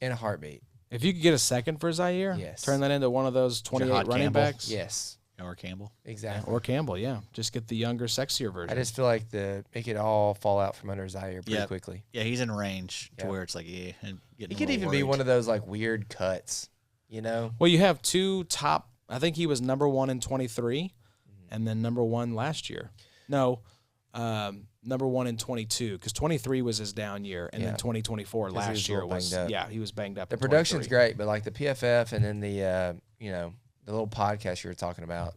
In a heartbeat. If you could get a second for Zaire, Yes. turn that into one of those 28 Jahad running Campbell. backs. Yes, Or Campbell. exactly. Or Campbell, yeah. Just get the younger, sexier version. I just feel like it could all fall out from under Zaire pretty Yep. quickly. Yeah, he's in range to Yeah. where it's like, yeah. And He could even be one of those like weird cuts, you know? Well, you have two top. I think he was number 1 in 23, and then number 1 last year. No, number 1 in 22, because 23 was his down year, and Yeah. then 2024 'Cause he was last a year little was banged up. he was banged up. The in production's 23. great, but like the PFF and then the the little podcast you were talking about,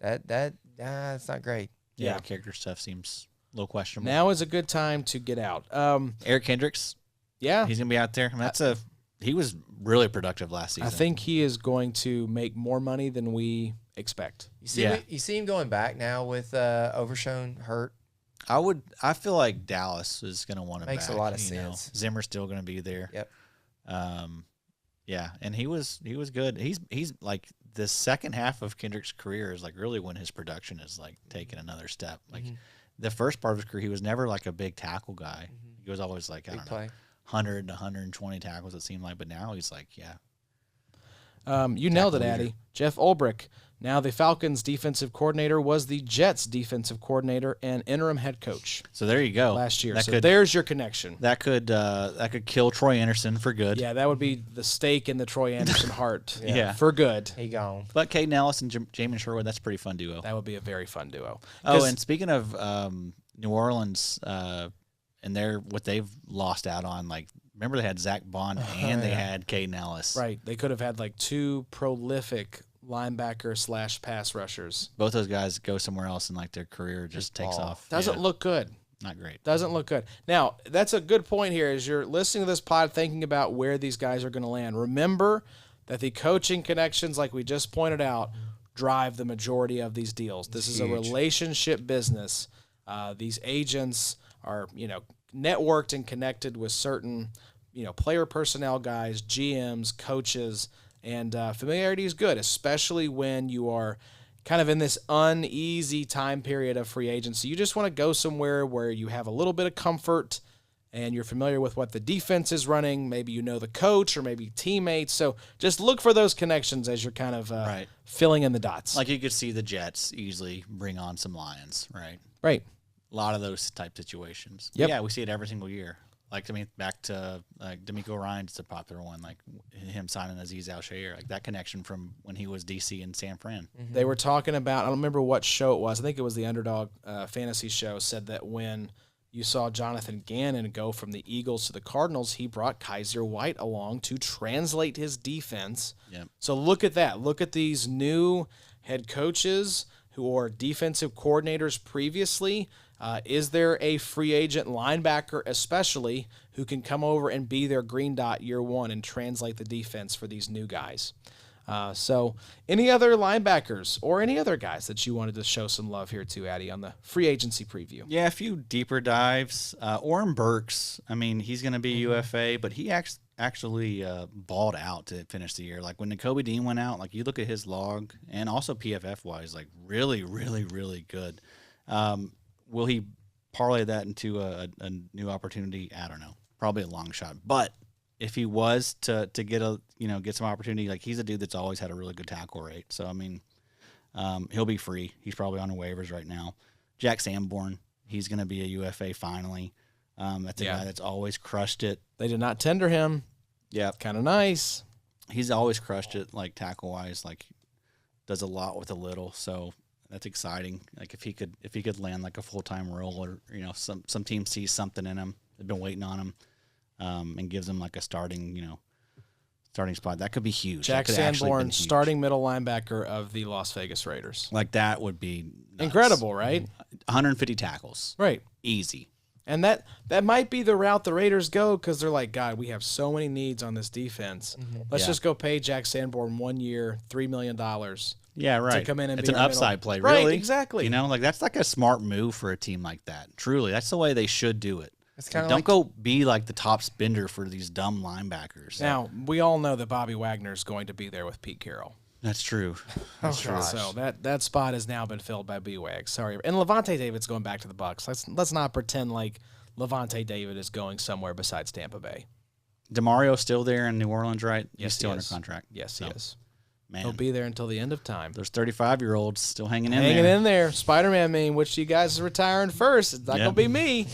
it's not great. Yeah, Yeah. the character stuff seems a little questionable. Now is a good time to get out. Eric Kendricks, Yeah, he's gonna be out there. I mean, he was really productive last season. I think he is going to make more money than we expect. You see him going back now with Overshown hurt. I feel like Dallas is gonna want to Makes a lot of sense. Zimmer's still gonna be there. Yep. Yeah, and he was good. He's like the second half of Kendrick's career is like really when his production is like taking another step. Like the first part of his career, he was never like a big tackle guy. He was always like, I Big don't play. know, 100 to 120 tackles it seemed like, but now he's like, yeah. You nailed it, leader. Addy. Jeff Ulbrich, now the Falcons defensive coordinator, was the Jets defensive coordinator and interim head coach So there you go. last year. That So could there's your connection. that could kill Troy Anderson for good. Yeah, that would be the stake in the Troy Anderson heart. Yeah. For good. He gone. But Caden Ellis and Jamien Sherwood, that's a pretty fun duo. That would be a very fun duo. Oh, 'Cause- and speaking of New Orleans and what they've lost out on, like remember they had Zack Baun and they had Caden Ellis. right, they could have had like two prolific linebacker / pass rushers. Both those guys go somewhere else and like their career just takes off. Doesn't Yeah, look good. not great. Doesn't look good. Now, that's a good point here as you're listening to this pod thinking about where these guys are going to land. Remember that the coaching connections, like we just pointed out, drive the majority of these deals. This is a relationship business. These agents are, networked and connected with certain, player personnel guys, GMs, coaches, and familiarity is good, especially when you are kind of in this uneasy time period of free agency. You just want to go somewhere where you have a little bit of comfort and you're familiar with what the defense is running. Maybe you know the coach or maybe teammates. So just look for those connections as you're kind of Right. filling in the dots. Like you could see the Jets easily bring on some Lions, right? Right. A lot of those type situations. Yep. Yeah, we see it every single year. Like, I mean, back to like D'Amico Ryan's the popular one, like him signing Azeez Al-Shaair, like that connection from when he was DC and San Fran. They were talking about, I don't remember what show it was. I think it was the Underdog Fantasy show, said that when you saw Jonathan Gannon go from the Eagles to the Cardinals, he brought Kaiser White along to translate his defense. Yep. So look at that. Look at these new head coaches who are defensive coordinators previously. Is there a free agent linebacker especially who can come over and be their green dot year one and translate the defense for these new guys? So any other linebackers or any other guys that you wanted to show some love here to, Addy, on the free agency preview? Yeah, a few deeper dives. Oren Burks, I mean, he's going to be UFA, but he actually balled out to finish the year. Like when Nakobe Dean went out, like you look at his log and also PFF-wise, like really, really, really good. Will he parlay that into a new opportunity? I don't know. Probably a long shot. But if he was to get get some opportunity, like he's a dude that's always had a really good tackle rate. So I mean, he'll be free. He's probably on the waivers right now. Jack Sanborn, he's going to be a UFA finally. That's a guy that's always crushed it. They did not tender him. Yeah, Kind of nice. he's always crushed it, like tackle wise. Like does a lot with a little. So that's exciting. Like if he could land like a full-time role, or some team sees something in him, they've been waiting on him, and gives him like a starting spot. That could be huge. Jack That could actually Sanborn, been huge. starting middle linebacker of the Las Vegas Raiders. Like that would be nuts. Incredible, right? 150 tackles, Right. easy. And that might be the route the Raiders go because they're like, God, we have so many needs on this defense. Let's Yeah. just go pay Jack Sanborn 1 year, $3 million. Yeah, right. come in and it's be an our upside middle- play, Right, really. exactly. Like that's like a smart move for a team like that. Truly, that's the way they should do it. It's kinda Don't like- go be like the top spender for these dumb linebackers. Now, we all know that Bobby Wagner is going to be there with Pete Carroll. That's true. That's true. So that spot has now been filled by B-Wag. Sorry. And Lavonte David's going back to the Bucs. Let's not pretend like Lavonte David is going somewhere besides Tampa Bay. DeMario's still there in New Orleans, right? Yes, He's still he under is. contract. Yes, he is. Man, He'll be there until the end of time. those 35-year-olds still hanging in Hanging there. in there. Spider-Man meme, which you guys is retiring first. It's not going to be me.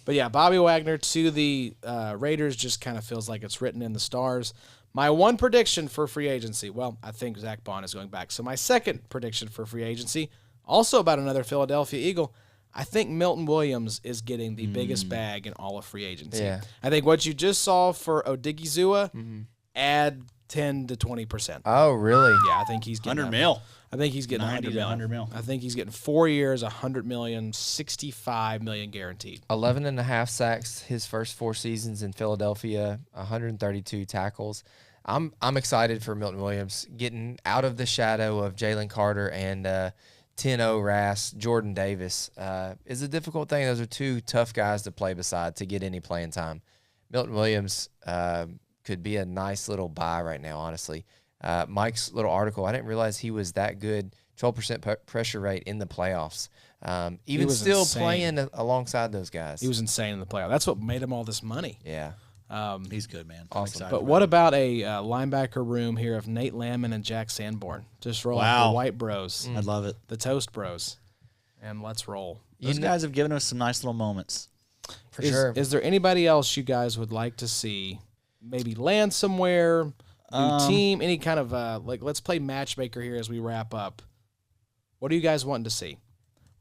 But yeah, Bobby Wagner to the Raiders just kind of feels like it's written in the stars. My one prediction for free agency, well, I think Zack Baun is going back. So my second prediction for free agency, also about another Philadelphia Eagle, I think Milton Williams is getting the biggest bag in all of free agency. Yeah. I think what you just saw for Odigizua, add 10 to 20%. Oh, really? Yeah, I think he's getting 100 that. mil. I think he's getting 90 100 to million. 100 mil. I think he's getting 4 years, 100 million, 65 million guaranteed. 11 and a half sacks his first 4 seasons in Philadelphia, 132 tackles. I'm excited for Milton Williams getting out of the shadow of Jalen Carter and 10-0 Rass. Jordan Davis is a difficult thing. Those are 2 tough guys to play beside to get any playing time. Milton Williams could be a nice little buy right now, honestly. Mike's little article, I didn't realize he was that good, 12% pressure rate in the playoffs. Even was still insane. playing alongside those guys. He was insane in the playoff. That's what made him all this money. Yeah. He's good, man. Awesome. But what about a linebacker room here of Nate Landman and Jack Sanborn? Just roll out the white bros, I love it. the toast bros, and let's roll. Those guys have given us some nice little moments. For sure. Is there anybody else you guys would like to see maybe land somewhere, new team, any kind of let's play matchmaker here as we wrap up. What are you guys wanting to see?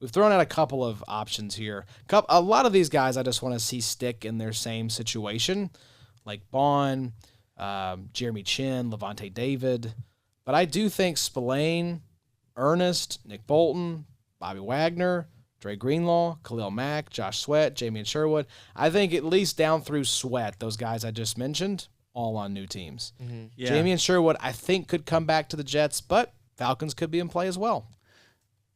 We've thrown out a couple of options here. A lot of these guys I just want to see stick in their same situation, like Baun, Jeremy Chinn, Lavonte David. But I do think Spillane, Ernest, Nick Bolton, Bobby Wagner, Dre Greenlaw, Khalil Mack, Josh Sweat, Jamien Sherwood. I think at least down through Sweat, those guys I just mentioned, all on new teams. Yeah. Jamien Sherwood, I think, could come back to the Jets, but Falcons could be in play as well.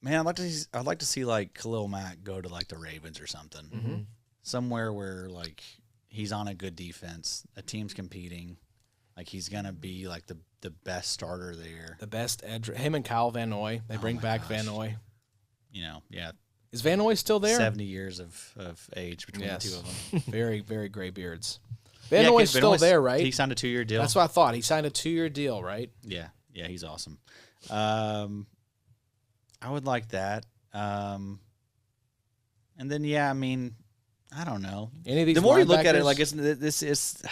Man, I'd like to see like Khalil Mack go to like the Ravens or something, somewhere where like he's on a good defense, a team's competing, like he's gonna be like the best starter there. The best edge, him and Kyle Van Noy. They bring back gosh. Van Noy. You know, yeah, Is Van Noy still there? 70 years of age between the two of them. Very, very gray beards. Van Noy's still there, right? He signed a 2-year deal. That's what I thought. He signed a 2-year deal, right? Yeah, he's awesome. I would like that. And then, I mean, I don't know. Any of these the more you look at it, linebackers? like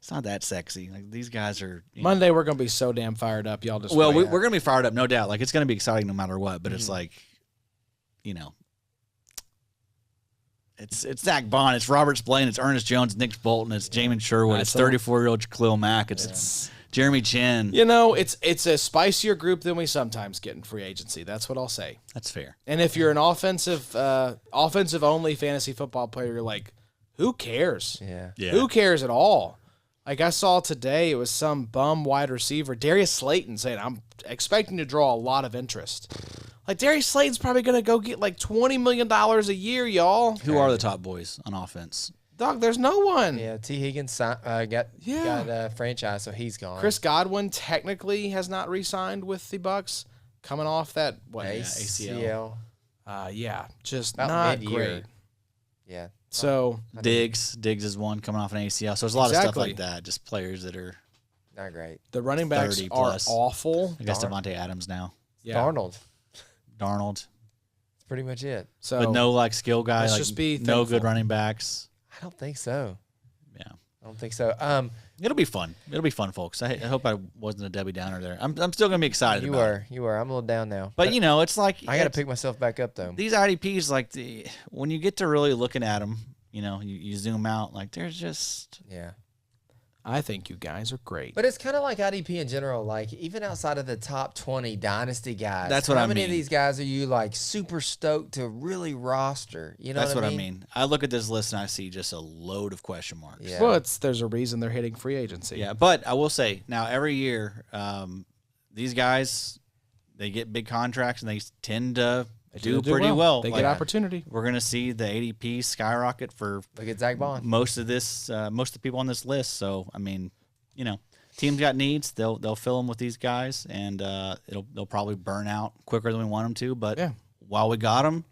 it's not that sexy. Like these guys are. Monday we're gonna be so damn fired up. Y'all just Well, wait. we're gonna be fired up, no doubt. Like it's gonna be exciting no matter what. But it's like, it's Zack Baun, it's Robert Spillane, it's Ernest Jones, Nick Bolton, it's Jamien Sherwood, it's 34-year-old Khalil Mack, it's Jeremy Chinn. it's a spicier group than we sometimes get in free agency. That's what I'll say. That's fair. And if you're an offensive only fantasy football player, you're like, who cares? Yeah. Who cares at all? Like I saw today, it was some bum wide receiver, Darius Slayton, saying, I'm expecting to draw a lot of interest. Like, Darius Slayton's probably going to go get like $20 million a year, y'all. Who are the top boys on offense? Dog, there's no one. Yeah, T. Higgins got franchise, so he's gone. Chris Godwin technically has not re-signed with the Bucks, coming off that, ACL. Just About not mid-year. great. Yeah. So, Diggs is one coming off an ACL. So there's a lot of stuff Exactly. like that. Just players that are, Not great. the running backs 30 are plus. awful. I guess Devontae Adams now, Yeah. Darnold. Darnold, That's pretty much it. So, but no like skill guy. let's Like just be no good thankful. running backs. I don't think so. Yeah. I don't think so. It'll be fun. It'll be fun, folks. I hope I wasn't a Debbie Downer there. I'm still gonna be excited. You about were. it. You were. I'm a little down now. But it's like I got to pick myself back up though. these IDPs. Like when you get to really looking at them, you zoom out. Like there's just Yeah. I think you guys are great. But it's kind of like IDP in general. Like even outside of the top 20 dynasty guys, That's what how I many of mean. these guys are you like super stoked to really roster? You know that's what what I mean. I look at this list and I see just a load of question marks. Yeah. Well, there's a reason they're hitting free agency. Yeah, but I will say now every year, these guys they get big contracts and they tend to do pretty well. They Like, get opportunity. We're gonna see the ADP skyrocket for Look at Zack Baun. most of the people on this list. So I mean, teams got needs. They'll fill them with these guys, and they'll probably burn out quicker than we want them to. But Yeah. while we got them,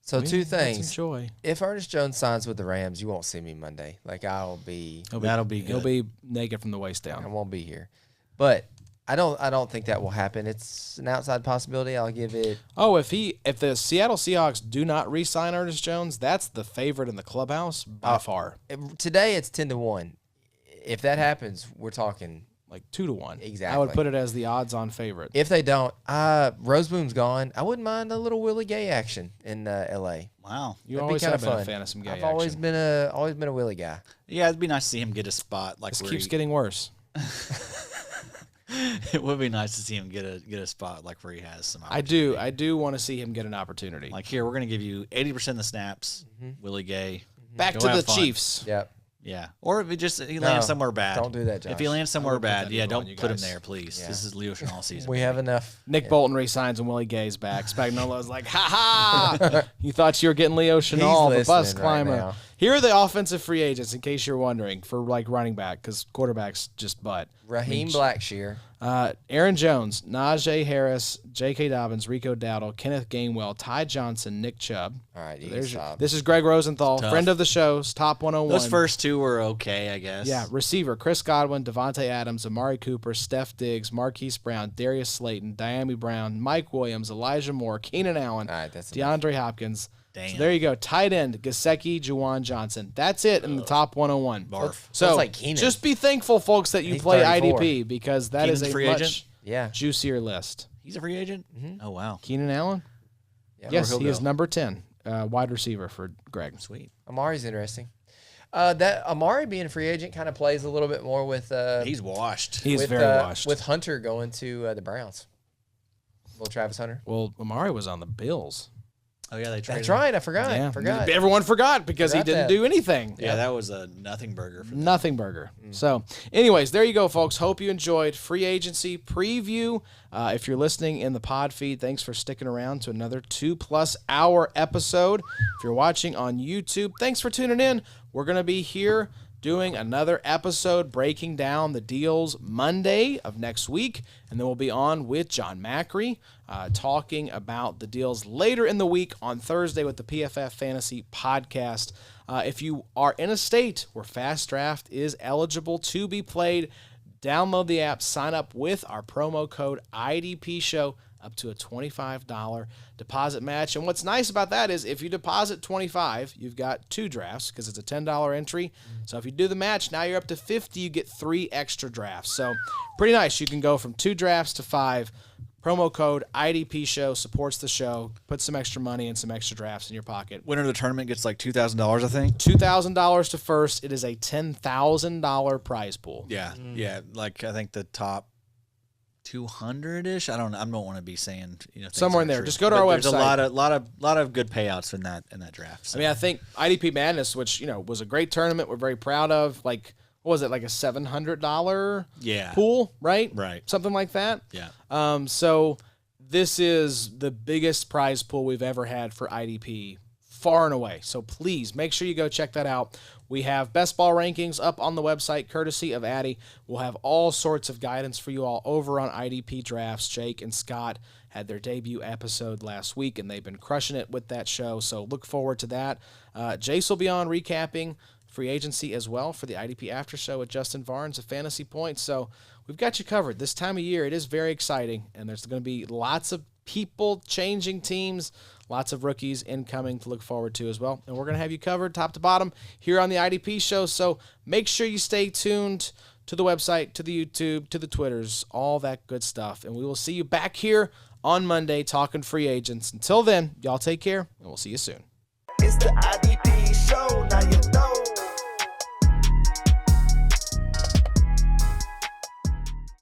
So two Let's things. enjoy. If Ernest Jones signs with the Rams, you won't see me Monday. Like That'll be He'll good. be naked from the waist I down. won't be here. But I don't think that will happen. It's an outside possibility. I'll give it. Oh, if the Seattle Seahawks do not re-sign Ernest Jones, that's the favorite in the clubhouse by far. Today it's 10-1. If that happens, we're talking. Like 2-1. Exactly. I would put it as the odds-on favorite. If they don't, Roseboom's gone. I wouldn't mind a little Willie Gay action in L.A. Wow. You That'd always be kinda have been a fun. fan of some gay I've action. always been a Willie guy. Yeah, it'd be nice to see him get a spot like This where keeps getting worse. It would be nice to see him get a spot like where he has some. I do want to see him get an opportunity. Like here, we're gonna give you 80% of the snaps. Willie Gay. Back Go to the have fun. Chiefs. Yep. Yeah, or if he lands somewhere bad. Don't do that, Josh. If he lands somewhere won't put bad, that yeah, evil on don't you put him guys. there, please. Yeah. This is Leo Chenal season. We have enough. Nick Bolton resigns and Willie Gay's back. Spagnuolo's like, ha ha! You thought you were getting Leo Chenal, the He's bus listening right climber. now. Here are the offensive free agents, in case you're wondering, for like running back, because quarterbacks just butt. Raheem Blackshear. Aaron Jones, Najee Harris, J.K. Dobbins, Rico Dowdle, Kenneth Gainwell, Ty Johnson, Nick Chubb. All right, you can stop. This is Greg Rosenthal, Tough. friend of the show's top 101. Those first two were okay, I guess. Yeah, receiver, Chris Godwin, Devontae Adams, Amari Cooper, Steph Diggs, Marquise Brown, Darius Slayton, Diami Brown, Mike Williams, Elijah Moore, Keenan Allen, All right, that's DeAndre Hopkins. Damn. So there you go. Tight end, Gesicki, Juwan Johnson. That's it in the top 101. Barf. So Sounds like Keenan. just be thankful, folks, that you He's play 34. IDP, because that is Keenan's a free much agent? Yeah. juicier list. He's a free agent? Oh, wow. Keenan Allen? Yeah. Yes, he'll he is go. number 10, wide receiver for Greg. Sweet. Amari's interesting. That Amari being a free agent kind of plays a little bit more with He's washed. He's with, very washed. with Hunter going to the Browns. Little Travis Hunter. Well, Amari was on the Bills. Oh, yeah, they traded That's him. right. I forgot. Yeah, Forgot. everyone forgot because he Forgot didn't that. do anything. Yeah, that was a nothing burger for them. Nothing burger. So, anyways, there you go, folks. Hope you enjoyed free agency preview. If you're listening in the pod feed, thanks for sticking around to another 2+ hour episode. If you're watching on YouTube, thanks for tuning in. We're going to be here doing another episode breaking down the deals Monday of next week, and then we'll be on with John Macri talking about the deals later in the week on Thursday with the PFF Fantasy Podcast. If you are in a state where FastDraft is eligible to be played, download the app, sign up with our promo code IDP Show, up to a $25 deposit match. And what's nice about that is if you deposit $25, you've got 2 drafts because it's a $10 entry. So if you do the match, now you're up to $50, you get 3 extra drafts. So pretty nice. You can go from 2 drafts to 5. Promo code IDP Show supports the show. Put some extra money and some extra drafts in your pocket. Winner of the tournament gets like $2,000, I think. $2,000 to first. It is a $10,000 prize pool. Yeah, yeah. Like I think the top 200-ish. I don't want to be saying things Somewhere in aren't there. true. Just go to But our there's website. a lot of good payouts in that draft. So. I mean, I think IDP Madness, which was a great tournament, we're very proud of. Like, what was it? Like a $700 Yeah. pool, right? Right. Something like that. Yeah. So this is the biggest prize pool we've ever had for IDP, far and away. So please make sure you go check that out. We have best ball rankings up on the website, courtesy of Addy. We'll have all sorts of guidance for you all over on IDP Drafts. Jake and Scott had their debut episode last week, and they've been crushing it with that show. So look forward to that. Jace will be on recapping free agency as well for the IDP After Show with Justin Varnes of Fantasy Points. So we've got you covered. This time of year, it is very exciting, and there's going to be lots of people changing teams, lots of rookies incoming to look forward to as well. And we're going to have you covered top to bottom here on the IDP Show. So make sure you stay tuned to the website, to the YouTube, to the Twitters, all that good stuff. And we will see you back here on Monday talking free agents. Until then, y'all take care, and we'll see you soon. It's the IDP show, now you know.